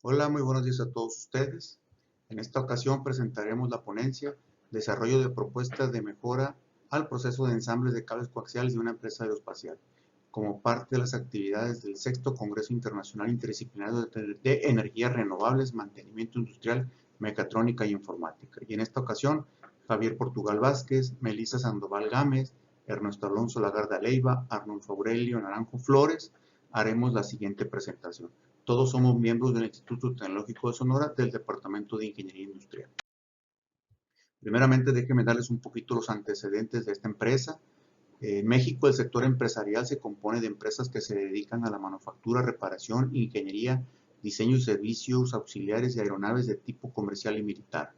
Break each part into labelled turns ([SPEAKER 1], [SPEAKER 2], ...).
[SPEAKER 1] Hola, muy buenos días a todos ustedes. En esta ocasión presentaremos la ponencia Desarrollo de propuestas de mejora al proceso de ensambles de cables coaxiales de una empresa aeroespacial, como parte de las actividades del Sexto Congreso Internacional Interdisciplinario de Energías Renovables, Mantenimiento Industrial, Mecatrónica y Informática. Y en esta ocasión, Javier Portugal Vázquez, Melissa Sandoval Gámez, Ernesto Alonso Lagarda Leiva, Arnulfo Aurelio Naranjo Flores, haremos la siguiente presentación. Todos somos miembros del Instituto Tecnológico de Sonora del Departamento de Ingeniería Industrial. Primeramente, déjenme darles un poquito los antecedentes de esta empresa. En México, el sector empresarial se compone de empresas que se dedican a la manufactura, reparación, ingeniería, diseño y servicios auxiliares de aeronaves de tipo comercial y militar.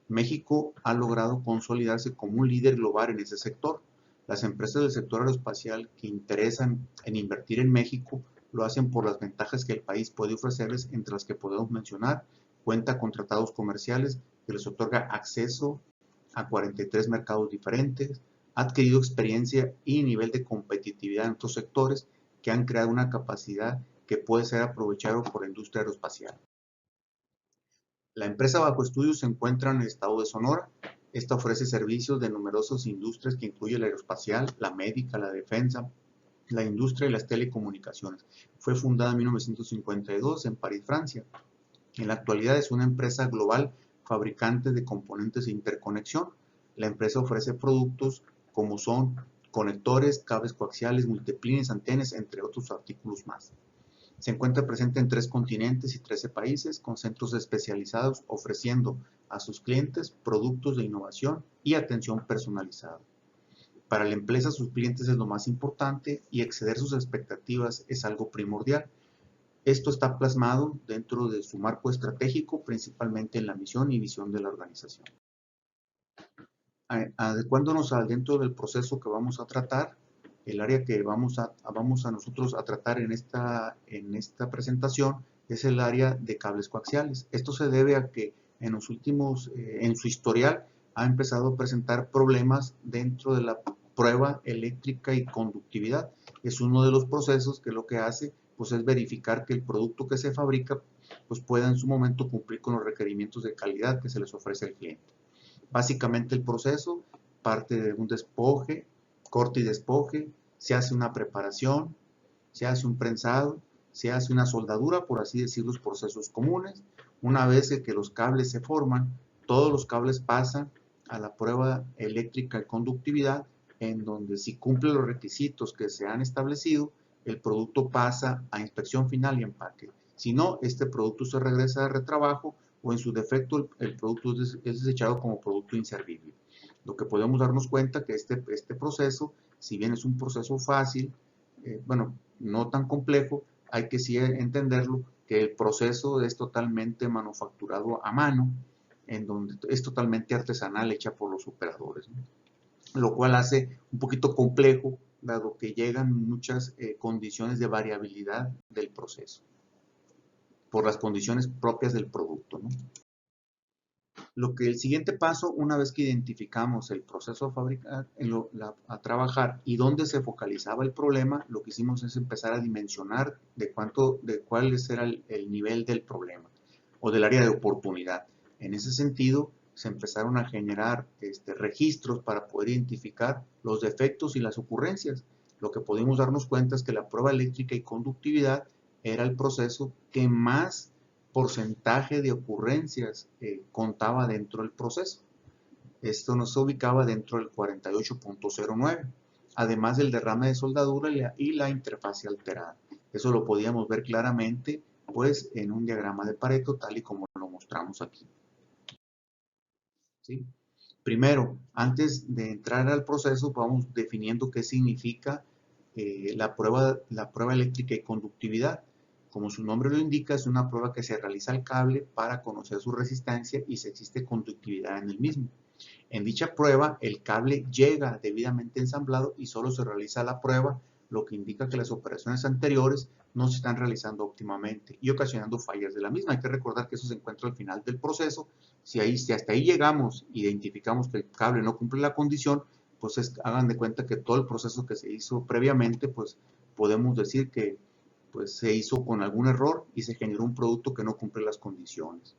[SPEAKER 1] México ha logrado consolidarse como un líder global en ese sector. Las empresas del sector aeroespacial que interesan en invertir en México lo hacen por las ventajas que el país puede ofrecerles, entre las que podemos mencionar: cuenta con tratados comerciales que les otorga acceso a 43 mercados diferentes, ha adquirido experiencia y nivel de competitividad en otros sectores que han creado una capacidad que puede ser aprovechada por la industria aeroespacial. La empresa bajo estudio se encuentra en el estado de Sonora. Esta ofrece servicios de numerosas industrias que incluye la aeroespacial, la médica, la defensa, la industria y las telecomunicaciones. Fue fundada en 1952 en París, Francia. En la actualidad es una empresa global fabricante de componentes de interconexión. La empresa ofrece productos como son conectores, cables coaxiales, multiplines, antenas, entre otros artículos más. Se encuentra presente en 3 continentes y 13 países, con centros especializados ofreciendo a sus clientes productos de innovación y atención personalizada. Para la empresa, sus clientes es lo más importante y exceder sus expectativas es algo primordial. Esto está plasmado dentro de su marco estratégico, principalmente en la misión y visión de la organización. Adecuándonos al dentro del proceso que vamos a tratar, el área que vamos a nosotros a tratar en esta presentación es el área de cables coaxiales. Esto se debe a que en los últimos, en su historial, ha empezado a presentar problemas dentro de la prueba eléctrica y conductividad. Es uno de los procesos que lo que hace pues es verificar que el producto que se fabrica pues pueda en su momento cumplir con los requerimientos de calidad que se les ofrece al cliente. Básicamente el proceso parte de un despoje, corte y despoje, se hace una preparación, se hace un prensado, se hace una soldadura, por así decir, los procesos comunes. Una vez que los cables se forman, todos los cables pasan a la prueba eléctrica de conductividad, en donde si cumple los requisitos que se han establecido, el producto pasa a inspección final y empaque. Si no, este producto se regresa a retrabajo o en su defecto el producto es desechado como producto inservible. Lo que podemos darnos cuenta que este proceso, si bien es un proceso fácil, bueno, no tan complejo, hay que sí entenderlo, que el proceso es totalmente manufacturado a mano, en donde es totalmente artesanal, hecha por los operadores, ¿no? Lo cual hace un poquito complejo, dado que llegan muchas condiciones de variabilidad del proceso, por las condiciones propias del producto, ¿no? Lo que el siguiente paso, una vez que identificamos el proceso a fabricar, a trabajar y dónde se focalizaba el problema, lo que hicimos es empezar a dimensionar de cuál era el nivel del problema o del área de oportunidad. En ese sentido, se empezaron a generar registros para poder identificar los defectos y las ocurrencias. Lo que pudimos darnos cuenta es que la prueba eléctrica y conductividad era el proceso que más porcentaje de ocurrencias contaba dentro del proceso. Esto nos ubicaba dentro del 48.09, además del derrame de soldadura y la interfase alterada. Eso lo podíamos ver claramente pues en un diagrama de Pareto, tal y como lo mostramos aquí. ¿Sí? Primero, antes de entrar al proceso, vamos definiendo qué significa la prueba eléctrica y conductividad. Como su nombre lo indica, es una prueba que se realiza al cable para conocer su resistencia y si existe conductividad en el mismo. En dicha prueba, el cable llega debidamente ensamblado y solo se realiza la prueba, lo que indica que las operaciones anteriores no se están realizando óptimamente y ocasionando fallas de la misma. Hay que recordar que eso se encuentra al final del proceso. Si hasta ahí llegamos, identificamos que el cable no cumple la condición, pues hagan de cuenta que todo el proceso que se hizo previamente, pues podemos decir que pues se hizo con algún error y se generó un producto que no cumple las condiciones.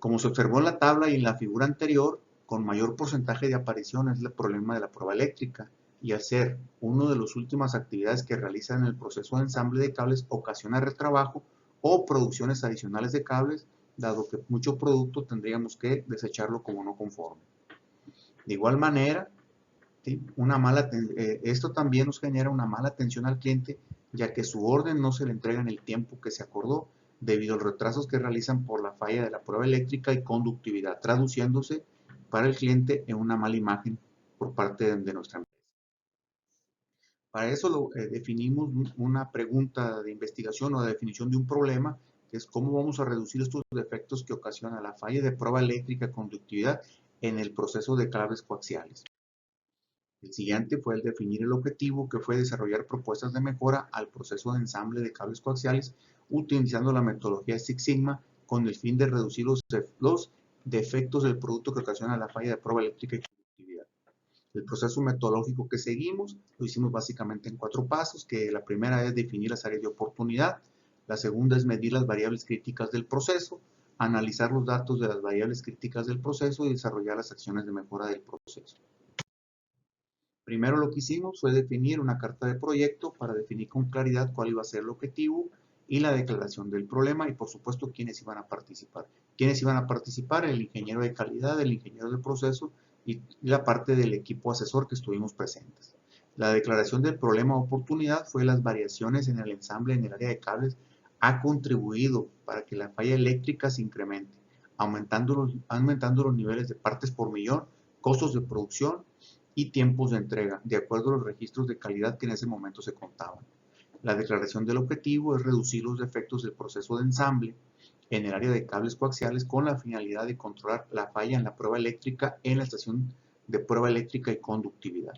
[SPEAKER 1] Como se observó en la tabla y en la figura anterior, con mayor porcentaje de aparición es el problema de la prueba eléctrica, y al ser una de las últimas actividades que realizan en el proceso de ensamble de cables, ocasiona retrabajo o producciones adicionales de cables, dado que mucho producto tendríamos que desecharlo como no conforme. De igual manera, ¿sí? Esto también nos genera una mala atención al cliente, ya que su orden no se le entrega en el tiempo que se acordó, debido a los retrasos que realizan por la falla de la prueba eléctrica y conductividad, traduciéndose para el cliente en una mala imagen por parte de nuestra empresa. Para eso definimos una pregunta de investigación o de definición de un problema, que es cómo vamos a reducir estos defectos que ocasiona la falla de prueba eléctrica y conductividad en el proceso de cables coaxiales. El siguiente fue el definir el objetivo, que fue desarrollar propuestas de mejora al proceso de ensamble de cables coaxiales utilizando la metodología Six Sigma con el fin de reducir los defectos del producto que ocasiona la falla de prueba eléctrica y conductividad. El proceso metodológico que seguimos lo hicimos básicamente en 4 pasos, que la primera es definir las áreas de oportunidad, la segunda es medir las variables críticas del proceso, analizar los datos de las variables críticas del proceso y desarrollar las acciones de mejora del proceso. Primero lo que hicimos fue definir una carta de proyecto para definir con claridad cuál iba a ser el objetivo y la declaración del problema y por supuesto quiénes iban a participar. ¿Quiénes iban a participar? El ingeniero de calidad, el ingeniero del proceso y la parte del equipo asesor que estuvimos presentes. La declaración del problema o oportunidad fue las variaciones en el ensamble en el área de cables ha contribuido para que la falla eléctrica se incremente, aumentando los niveles de partes por millón, costos de producción y tiempos de entrega, de acuerdo a los registros de calidad que en ese momento se contaban. La declaración del objetivo es reducir los defectos del proceso de ensamble en el área de cables coaxiales con la finalidad de controlar la falla en la prueba eléctrica en la estación de prueba eléctrica y conductividad.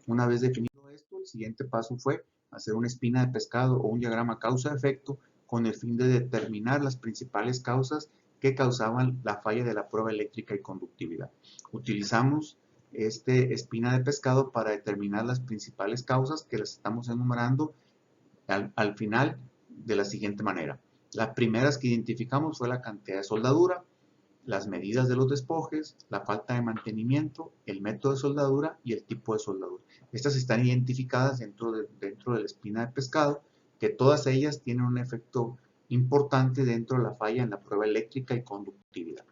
[SPEAKER 1] Una vez definido esto, el siguiente paso fue hacer una espina de pescado o un diagrama causa-efecto con el fin de determinar las principales causas que causaban la falla de la prueba eléctrica y conductividad. Utilizamos espina de pescado para determinar las principales causas que las estamos enumerando al final de la siguiente manera. Las primeras que identificamos fue la cantidad de soldadura, las medidas de los despojes, la falta de mantenimiento, el método de soldadura y el tipo de soldadura. Estas están identificadas dentro de la espina de pescado, que todas ellas tienen un efecto importante dentro de la falla en la prueba eléctrica y conductividad.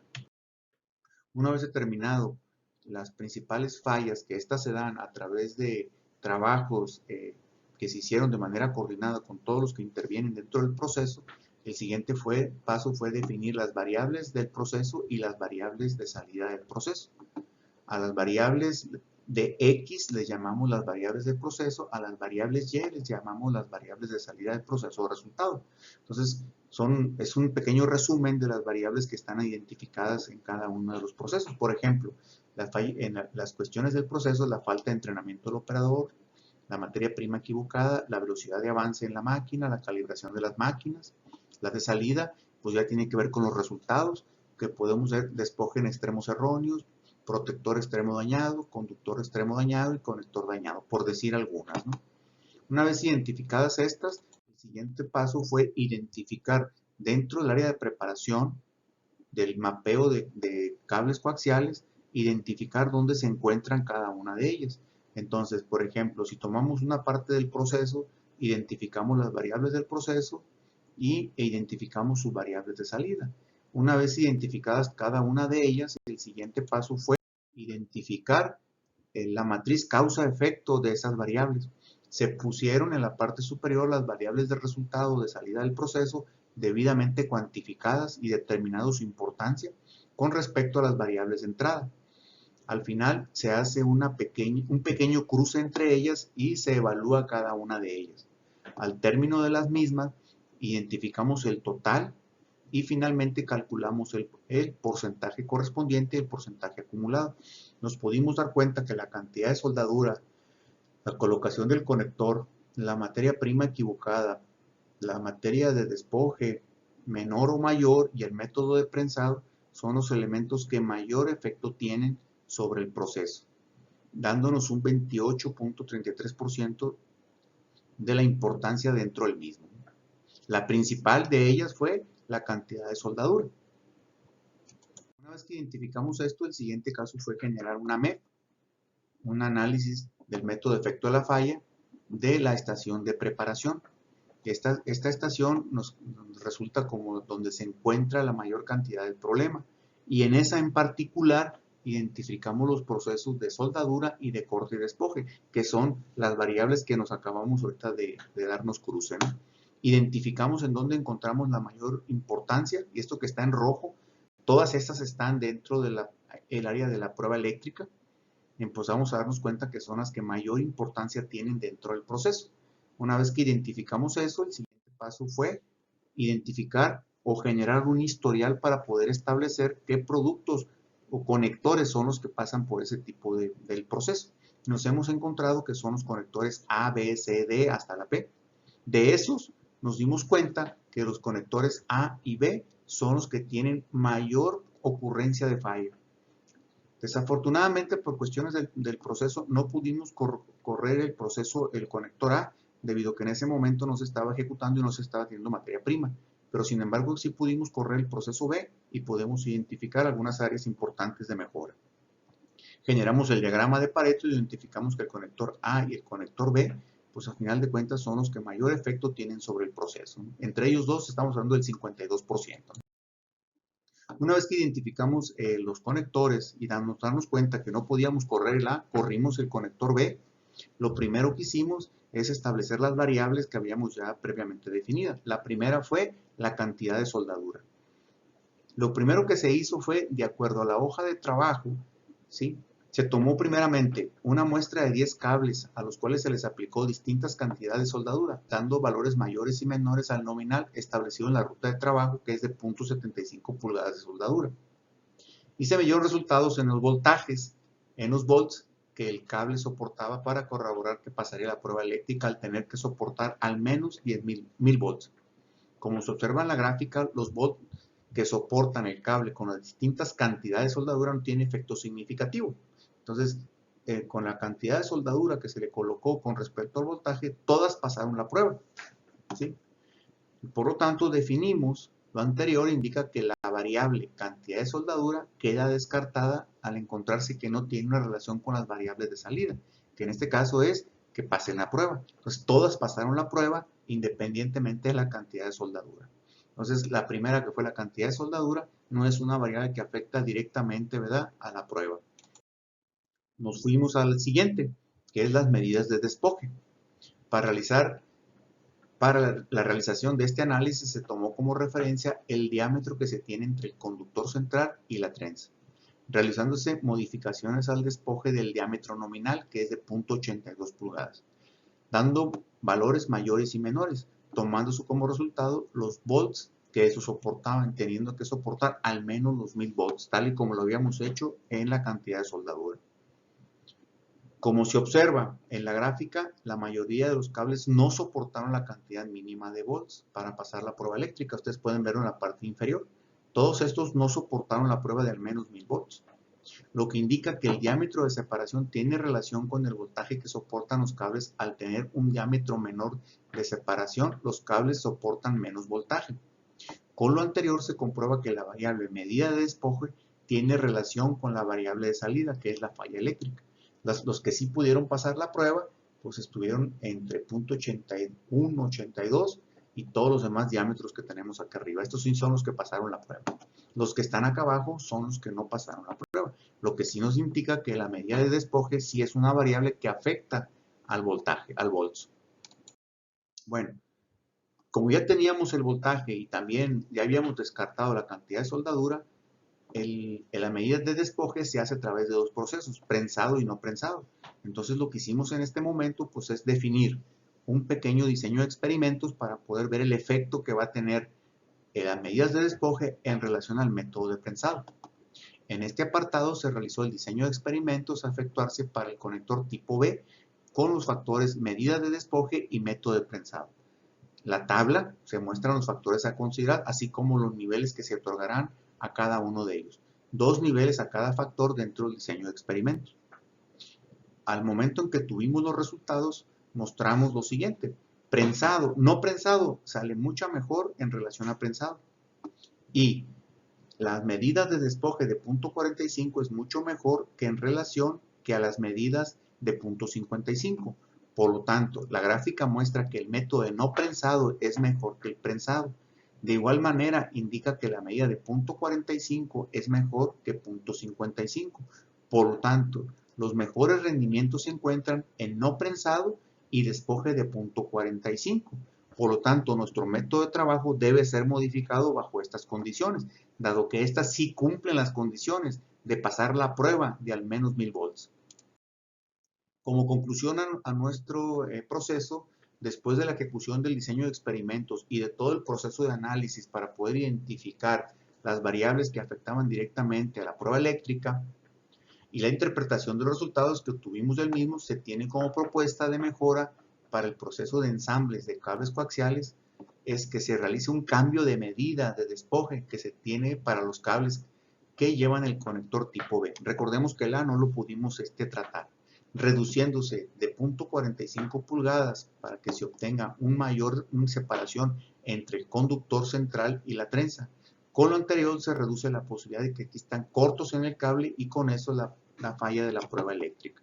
[SPEAKER 1] Una vez determinado las principales fallas, que estas se dan a través de trabajos que se hicieron de manera coordinada con todos los que intervienen dentro del proceso, el siguiente paso fue definir las variables del proceso y las variables de salida del proceso. A las variables de X les llamamos las variables del proceso, a las variables Y les llamamos las variables de salida del proceso o resultado. Entonces, es un pequeño resumen de las variables que están identificadas en cada uno de los procesos. Por ejemplo, las cuestiones del proceso, la falta de entrenamiento del operador, la materia prima equivocada, la velocidad de avance en la máquina, la calibración de las máquinas. Las de salida, pues ya tiene que ver con los resultados, que podemos ver despoje en extremos erróneos, protector extremo dañado, conductor extremo dañado y conector dañado, por decir algunas, ¿no? Una vez identificadas estas, el siguiente paso fue identificar dentro del área de preparación del mapeo de cables coaxiales, identificar dónde se encuentran cada una de ellas. Entonces, por ejemplo, si tomamos una parte del proceso, identificamos las variables del proceso e identificamos sus variables de salida. Una vez identificadas cada una de ellas, el siguiente paso fue identificar la matriz causa-efecto de esas variables. Se pusieron en la parte superior las variables de resultado de salida del proceso debidamente cuantificadas y determinado su importancia con respecto a las variables de entrada. Al final se hace un pequeño cruce entre ellas y se evalúa cada una de ellas. Al término de las mismas, identificamos el total y finalmente calculamos el porcentaje correspondiente y el porcentaje acumulado. Nos pudimos dar cuenta que la cantidad de soldadura, la colocación del conector, la materia prima equivocada, la materia de despoje menor o mayor y el método de prensado son los elementos que mayor efecto tienen sobre el proceso, dándonos un 28.33% de la importancia dentro del mismo. La principal de ellas fue la cantidad de soldadura. Una vez que identificamos esto, el siguiente caso fue generar una MEF, un análisis del método de efecto de la falla de la estación de preparación. Esta estación nos resulta como donde se encuentra la mayor cantidad del problema, y en esa en particular identificamos los procesos de soldadura y de corte y despoje, que son las variables que nos acabamos ahorita de darnos cruce, ¿no? Identificamos en dónde encontramos la mayor importancia, y esto que está en rojo, todas estas están dentro del área de la prueba eléctrica. Empezamos a darnos cuenta que son las que mayor importancia tienen dentro del proceso. Una vez que identificamos eso, el siguiente paso fue identificar o generar un historial para poder establecer qué productos o conectores son los que pasan por ese tipo del proceso. Nos hemos encontrado que son los conectores A, B, C, D hasta la P. De esos nos dimos cuenta que los conectores A y B son los que tienen mayor ocurrencia de falla. Desafortunadamente, por cuestiones del proceso, no pudimos correr el proceso, el conector A, debido a que en ese momento no se estaba ejecutando y no se estaba teniendo materia prima. Pero sin embargo, sí pudimos correr el proceso B y podemos identificar algunas áreas importantes de mejora. Generamos el diagrama de Pareto y identificamos que el conector A y el conector B, pues al final de cuentas son los que mayor efecto tienen sobre el proceso. Entre ellos dos estamos hablando del 52%. Una vez que identificamos los conectores y darnos cuenta que no podíamos correr el A, corrimos el conector B. Lo primero que hicimos es establecer las variables que habíamos ya previamente definidas. La primera fue la cantidad de soldadura. Lo primero que se hizo fue, de acuerdo a la hoja de trabajo, ¿sí? Se tomó primeramente una muestra de 10 cables a los cuales se les aplicó distintas cantidades de soldadura, dando valores mayores y menores al nominal establecido en la ruta de trabajo, que es de 0.75 pulgadas de soldadura. Y se midieron resultados en los voltajes, en los volts que el cable soportaba para corroborar que pasaría la prueba eléctrica al tener que soportar al menos 10.000 volts. Como se observa en la gráfica, los volts que soportan el cable con las distintas cantidades de soldadura no tienen efecto significativo. Entonces, con la cantidad de soldadura que se le colocó con respecto al voltaje, todas pasaron la prueba, ¿sí? Por lo tanto, definimos lo anterior, indica que la variable cantidad de soldadura queda descartada al encontrarse que no tiene una relación con las variables de salida, que en este caso es que pasen la prueba. Entonces, todas pasaron la prueba independientemente de la cantidad de soldadura. Entonces, la primera, que fue la cantidad de soldadura, no es una variable que afecta directamente, ¿verdad?, a la prueba. Nos fuimos al siguiente, que es las medidas de despoje. Para la realización de este análisis se tomó como referencia el diámetro que se tiene entre el conductor central y la trenza, realizándose modificaciones al despoje del diámetro nominal, que es de 0.82 pulgadas, dando valores mayores y menores, tomándose como resultado los volts que eso soportaban, teniendo que soportar al menos los 1000 volts, tal y como lo habíamos hecho en la cantidad de soldadura. Como se observa en la gráfica, la mayoría de los cables no soportaron la cantidad mínima de volts para pasar la prueba eléctrica. Ustedes pueden verlo en la parte inferior. Todos estos no soportaron la prueba de al menos 1000 volts, lo que indica que el diámetro de separación tiene relación con el voltaje que soportan los cables. Al tener un diámetro menor de separación, los cables soportan menos voltaje. Con lo anterior se comprueba que la variable medida de despoje tiene relación con la variable de salida, que es la falla eléctrica. Los que sí pudieron pasar la prueba, pues estuvieron entre 0.81, 82 y todos los demás diámetros que tenemos acá arriba. Estos sí son los que pasaron la prueba. Los que están acá abajo son los que no pasaron la prueba. Lo que sí nos indica que la medida de despoje sí es una variable que afecta al voltaje, al volts. Bueno, como ya teníamos el voltaje y también ya habíamos descartado la cantidad de soldadura, la medida de despoje se hace a través de dos procesos, prensado y no prensado. Entonces lo que hicimos en este momento pues es definir un pequeño diseño de experimentos para poder ver el efecto que va a tener las medidas de despoje en relación al método de prensado. En este apartado se realizó el diseño de experimentos a efectuarse para el conector tipo B con los factores medida de despoje y método de prensado. La tabla se muestran los factores a considerar, así como los niveles que se otorgarán a cada uno de ellos. 2 niveles a cada factor dentro del diseño de experimentos. Al momento en que tuvimos los resultados, mostramos lo siguiente. Prensado, no prensado, sale mucho mejor en relación a prensado. Y las medidas de despoje de .45 es mucho mejor que en relación que a las medidas de .55. Por lo tanto, la gráfica muestra que el método de no prensado es mejor que el prensado. De igual manera, indica que la medida de .45 es mejor que .55. Por lo tanto, los mejores rendimientos se encuentran en no prensado y despoje de .45. Por lo tanto, nuestro método de trabajo debe ser modificado bajo estas condiciones, dado que éstas sí cumplen las condiciones de pasar la prueba de al menos 1000 volts. Como conclusión a nuestro proceso, después de la ejecución del diseño de experimentos y de todo el proceso de análisis para poder identificar las variables que afectaban directamente a la prueba eléctrica y la interpretación de los resultados que obtuvimos del mismo, se tiene como propuesta de mejora para el proceso de ensambles de cables coaxiales es que se realice un cambio de medida de despoje que se tiene para los cables que llevan el conector tipo B. Recordemos que el A no lo pudimos tratar, reduciéndose de .45 pulgadas para que se obtenga una separación entre el conductor central y la trenza. Con lo anterior se reduce la posibilidad de que existan cortos en el cable y con eso la falla de la prueba eléctrica.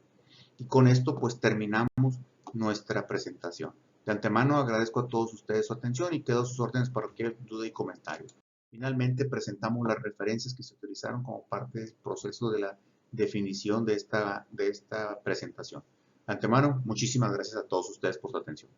[SPEAKER 1] Y con esto pues terminamos nuestra presentación. De antemano agradezco a todos ustedes su atención y quedo a sus órdenes para cualquier duda y comentario. Finalmente presentamos las referencias que se utilizaron como parte del proceso de la definición de esta presentación. De antemano, muchísimas gracias a todos ustedes por su atención.